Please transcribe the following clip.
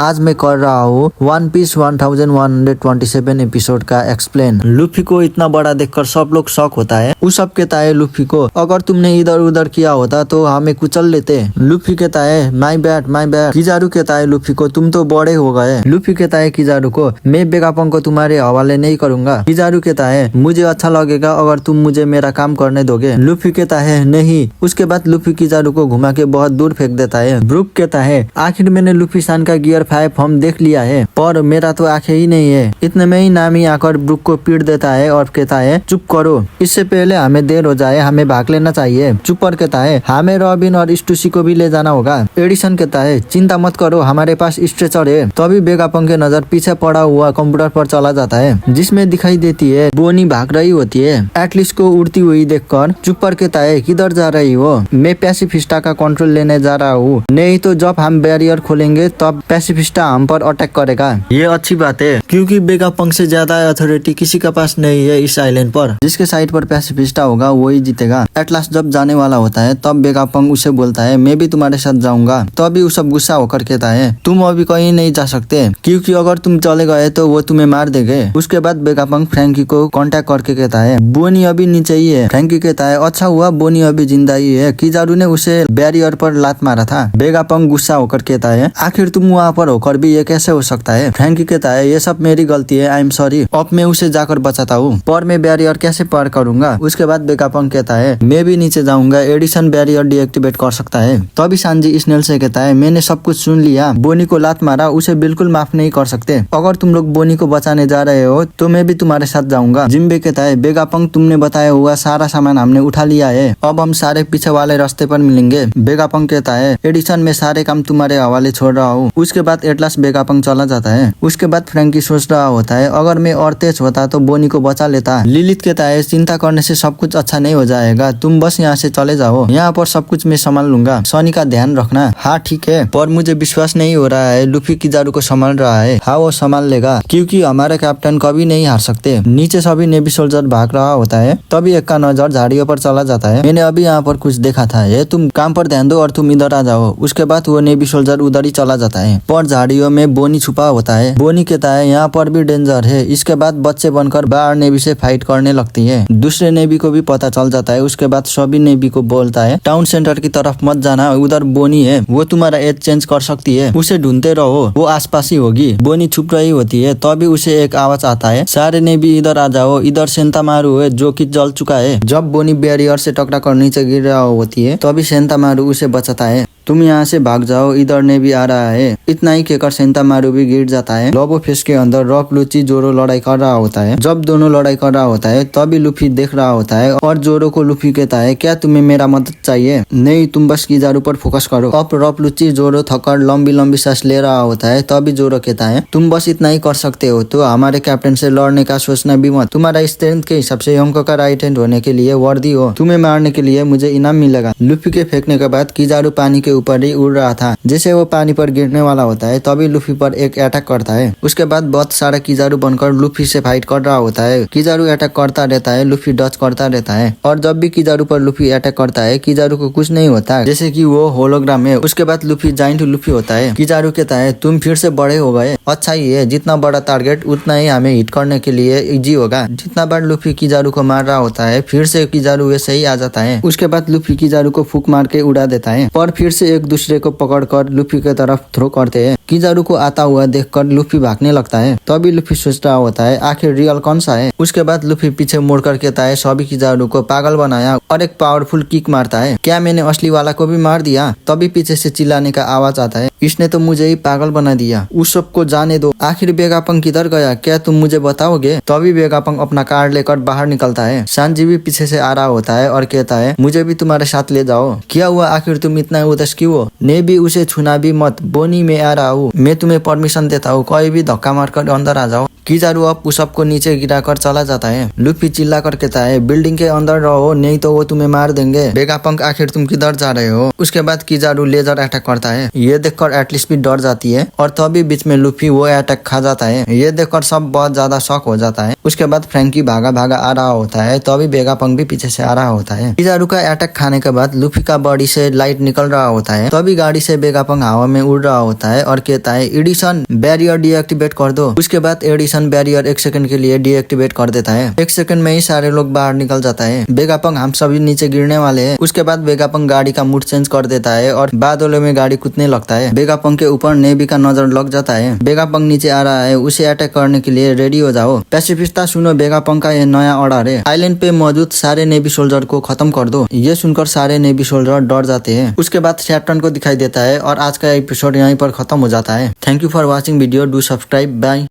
आज मैं कर रहा हूँ वन पीस 1127 एपिसोड का एक्सप्लेन। लूफी को इतना बड़ा देखकर सब लोग शॉक होता है। उस सब कहता है लूफी को, अगर तुमने इधर उधर किया होता तो हमें कुचल लेते। लूफी कहता है my bad my bad. Kizaru कहता है लूफी को, तुम तो बड़े हो गए। लूफी कहता है किजारू को, मैं वेगापंग को तुम्हारे हवाले नहीं करूंगा। किजारू कहता है मुझे अच्छा लगेगा अगर तुम मुझे मेरा काम करने दोगे। लूफी कहता है नहीं। उसके बाद लूफी किजारू को घुमा के बहुत दूर फेंक देता है। ब्रूक कहता है आखिर मैंने लूफी सान का गियर 5 फॉर्म देख लिया है, पर मेरा तो आंखें ही नहीं है। इतने में ही नामी आकर ब्रूक को पीट देता है और कहता है चुप करो, इससे पहले हमें देर हो जाए, हमें भाग लेना चाहिए। चुपर कहता है हमें रॉबिन और स्टूसी को भी ले जाना होगा। एडिसन कहता है चिंता मत करो, हमारे पास स्ट्रेचर है। तभी वेगापंग की नजर पीछे पड़ा हुआ कंप्यूटर पर चला जाता है, जिसमें दिखाई देती है बोनी भाग रही होती है। एटलिस्ट को उड़ती हुई देखकर चुपर कहता है किधर जा रही हो? मैं पैसिफिस्टा का कंट्रोल लेने जा रहा हूँ, नहीं तो जब हम बैरियर खोलेंगे तब पैसिफिस्टा हम पर अटैक करेगा। ये अच्छी बात है क्योंकि वेगापंग से ज्यादा अथॉरिटी किसी के पास नहीं है इस आइलैंड पर। जिसके साइड पर पैसिफिस्टा होगा वही जीतेगा। एटलास जब जाने वाला होता है तब वेगापंग उसे बोलता है मैं भी तुम्हारे साथ जाऊंगा। तभी वो सब गुस्सा होकर कहता है तुम अभी कहीं नहीं जा सकते, क्योंकि अगर तुम चले गए तो वो तुम्हें मार देंगे। उसके बाद वेगापंग फ्रैंकी को कांटेक्ट करके कहता है बोनी अभी नीचे ही है। फ्रैंकी कहता है अच्छा हुआ बोनी अभी जिंदा ही है, किजारू ने उसे बैरियर पर लात मारा था। वेगापंग गुस्सा होकर कहता है आखिर तुम वहाँ पर होकर भी ये कैसे हो सकता है? फ्रैंकी कहता है ये सब मेरी गलती है, आई एम सॉरी। अब मैं उसे जाकर बचाता हूँ, पर मैं बैरियर कैसे पार करूंगा? उसके बाद वेगापंग कहता है मैं भी नीचे जाऊंगा, एडिसन बैरियर डीएक्टिवेट कर सकता है। तभी सांजी स्नेल से कहता है मैंने सब कुछ सुन लिया, बोनी को लात मारा, उसे बिल्कुल माफ नहीं कर सकते। अगर तुम लोग बोनी को बचाने जा रहे हो तो मैं भी तुम्हारे साथ जाऊंगा। जिम्बे कहता है वेगापंग तुमने बताया हुआ सारा सामान हमने उठा लिया है, अब हम सारे पीछे वाले रास्ते पर मिलेंगे। वेगापंग कहता है एडिसन मैं सारे काम तुम्हारे हवाले छोड़ रहा हूँ। उसके बाद एटलास वेगापंग चला जाता है। उसके बाद फ्रैंकी सोच रहा होता है अगर मैं और तेज होता तो बोनी को बचा लेता। लिलिथ कहता है चिंता करने से सब कुछ अच्छा नहीं हो जाएगा, तुम बस यहाँ से चले जाओ, यहाँ पर सब कुछ मैं संभाल लूंगा। सनी का ध्यान रखना। हाँ ठीक है, पर मुझे विश्वास नहीं हो रहा है लूफी किजारू को संभाल रहा है। हाँ वो संभाल लेगा, क्योंकि हमारे कैप्टन कभी नहीं हार सकते। नीचे सभी नेवी सोल्जर भाग रहा होता है। तभी एक का नजर झाड़ियों पर चला जाता है। मैंने अभी यहाँ पर कुछ देखा था, ये तुम काम पर ध्यान दो और तुम इधर आ जाओ। उसके बाद वो नेवी सोल्जर उधर ही चला जाता है, पर झाड़ियों में बोनी छुपा होता है। बोनी कहता है यहाँ पर भी डेंजर है। इसके बाद बच्चे बनकर बाहर नेवी से फाइट करने लगती है। दूसरे नेवी को भी पता चल जाता है। उसके बाद सभी नेवी को बोलता है टाउन सेंटर की तरफ मत जाना, उधर बोनी है, वो तुम्हारा एज चेंज कर सकती है, उसे ढूंढते रहो, वो आसपास ही होगी। बोनी छुप रही होती है। तभी उसे एक आवाज आता है सारे नेवी इधर आ जाओ, इधर सेंतामारू है जो कि जल चुका है। जब बोनी बैरियर से टकरा कर नीचे गिर रहा होती है तभी सेंतामारू उसे बचाता है, तुम यहाँ से भाग जाओ, इधर नेवी आ रहा है। इतना ही कहकर सेंतामारू भी गिर जाता है। लोबो फेस के अंदर रॉक लुची जोरो लड़ाई कर रहा होता है। जब दोनों लड़ाई कर रहा होता है तभी लूफी देख रहा होता है और जोरो को लूफी कहता है क्या तुम्हें मेरा मदद चाहिए? नहीं, तुम बस किजारू पर फोकस करो। अब रॉक लुची जोरो थकर लंबी लंबी सांस ले रहा होता है। तभी जोरो कहता है तुम बस इतना ही कर सकते हो, तो हमारे कैप्टन से लड़ने का सोचना भी मत। तुम्हारा स्ट्रेंथ के हिसाब से यंको का राइट हैंड होने के लिए वर्दी हो, तुम्हें मारने के लिए मुझे इनाम मिलेगा। लूफी के फेंकने के बाद किजारू पानी के ऊपर ही उड़ रहा था। जैसे वो पानी पर गिरने वाला होता है तभी लूफी पर एक अटैक करता है। उसके बाद बहुत सारा किजारू बनकर लूफी से फाइट कर रहा होता है। किजारू अटैक करता रहता है, लूफी डच करता रहता है, और जब भी किजारू पर लूफी अटैक करता है किजारू को कुछ नहीं होता, जैसे कि वो होलोग्राम है। उसके बाद लूफी जाइंट लूफी होता है। किजारू कहता है तुम फिर से बड़े हो गए, अच्छा ही है, जितना बड़ा टारगेट उतना ही हमें हिट करने के लिए इजी होगा। जितना बार लूफी किजारू को मार रहा होता है फिर से किजारू वैसे ही आ जाता है। उसके बाद लूफी किजारू को फूक मार के उड़ा देता है, पर फिर से एक दूसरे को पकड़कर लूफी के तरफ थ्रो करते हैं। किजारू को आता हुआ देखकर लूफी भागने लगता है। तभी लूफी सोच रहा होता है आखिर रियल कौन सा है। उसके बाद लूफी पीछे मुड़कर कहता है सभी किजारू को पागल बनाया और एक पावरफुल किक मारता है। क्या मैंने असली वाला को भी मार दिया? तभी पीछे से चिल्लाने का आवाज आता है इसने तो मुझे ही पागल बना दिया, उस सबको जाने दो। आखिर वेगापंग किधर गया, क्या तुम मुझे बताओगे? तभी वेगापंग अपना कार लेकर बाहर निकलता है। सांजी भी पीछे से आ रहा होता है और कहता है मुझे भी तुम्हारे साथ ले जाओ। क्या हुआ, आखिर तुम इतना उदास क्यों हो? ने भी उसे छूना भी मत, बोनी में आ रहा हूँ, मैं तुम्हें परमिशन देता हूँ, कोई भी धक्का मारकर अंदर आ जाओ। किजारू अब उस सबको नीचे गिराकर चला जाता है। लुफी चिल्ला कर कहता है बिल्डिंग के अंदर रहो नहीं तो वो तुम्हें मार देंगे। वेगापंक आखिर तुम किधर जा रहे हो। उसके बाद किजारू लेजर अटैक करता है। ये देखकर एटलिस्ट भी डर जाती है और तभी बीच में लुफी वो अटैक खा जाता है। ये देखकर सब बहुत ज्यादा शॉक हो जाता है। उसके बाद फ्रैंकी भागा भागा आ रहा होता है, तभी वेगापंक भी पीछे से आ रहा होता है। किजारू का अटैक खाने के बाद लुफी का बॉडी से लाइट निकल रहा होता है, तभी गाड़ी से वेगापंक हवा में उड़ रहा होता है और कहता है एडिसन बैरियर डीएक्टिवेट कर दो। उसके बाद एडिसन बैरियर 1 सेकंड के लिए डीएक्टिवेट कर देता है। 1 सेकंड में ही सारे लोग बाहर निकल जाता है। वेगापंक हम सभी नीचे गिरने वाले हैं। उसके बाद वेगापंक गाड़ी का मूड चेंज कर देता है और बादलों में गाड़ी कूदने लगता है। वेगापंक के ऊपर नेवी का नजर लग जाता है। वेगापंक नीचे आ रहा है, उसे अटैक करने के लिए रेडी हो जाओ। पैसिफिस्ता सुनो, वेगापंक का ये नया ऑर्डर है, आइलैंड पे मौजूद सारे नेवी सोल्जर को खत्म कर दो। ये सुनकर सारे नेवी सोल्जर डर जाते हैं। उसके बाद कैप्टन को दिखाई देता है और आज का एपिसोड यहीं पर खत्म हो जाता है। Thank you for watching video, do subscribe, bye.